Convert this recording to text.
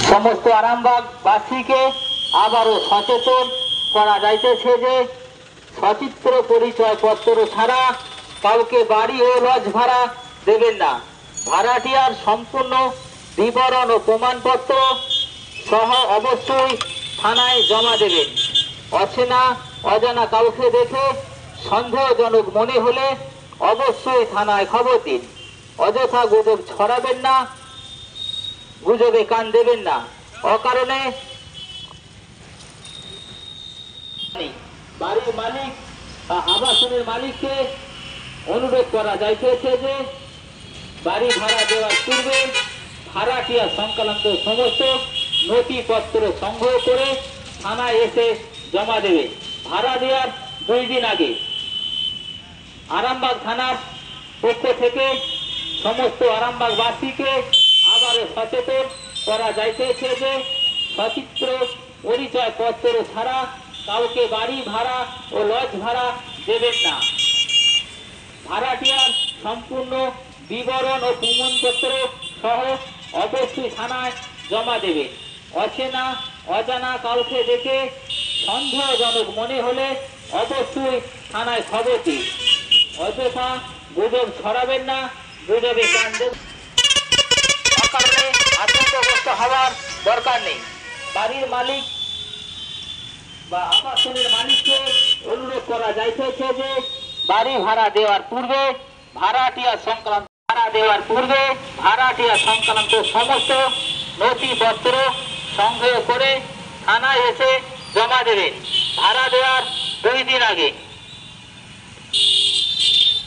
সমস্ত আরামবাগবাসীকে আবারও সচেতন করা যাইতেছে যে সচিত্র পরিচয়পত্র ছাড়া কাউকে বাড়ি ও লজ ভাড়া দেবেন না। ভাড়াটিয়ার সম্পূর্ণ বিবরণ ও প্রমাণপত্র সহ অবশ্যই থানায় জমা দেবেন। অচেনা অজানা কাউকে দেখে সন্দেহজনক মনে হলে অবশ্যই থানায় খবর দিন। অযথা গুজব ছড়াবেন না, গুজবে কান দেবেন না। অকারণে বাড়ির মালিক বা আবাসনের মালিককে অনুরোধ করা যাইতেছে যে বাড়ি ভাড়া দেওয়ার পূর্বে ভাড়াটিয়া সংক্রান্ত সমস্ত নথিপত্র সংগ্রহ করে থানায় এসে জমা দেবে। ভাড়া দেওয়ার 2 দিন আগে আরামবাগ থানার পক্ষ থেকে সমস্ত আরামবাগবাসীকে আবারও সচেতন করা যাইতেছে যে সচিত্র পরিচয়পত্র ছাড়া কাউকে বাড়ি ভাড়া ও লজ ভাড়া দেবেন না। ভাড়াটিয়ার সম্পূর্ণ বিবরণ ও প্রমাণপত্র সহ অবশ্যই থানায় জমা দেবে। অচেনা অজানা কাউকে দেখে সন্দেহজনক মনে হলে অবশ্যই থানায় খবর দিন। অযথা গুজব ছড়াবেন না, গুজবে কান দেবেন কারণে আতঙ্কগ্রস্ত হওয়ার দরকার নেই। বাড়ির মালিক বা আবাসনের মালিককে অনুরোধ করা যাইতেছে যে বাড়ি ভাড়া দেওয়ার পূর্বে ভাড়াটিয়া সংক্রান্ত সমস্ত নথিপত্র সংগ্রহ করে থানায় এসে জমা দেবেন। ভাড়া দেওয়ার 2 দিন আগে।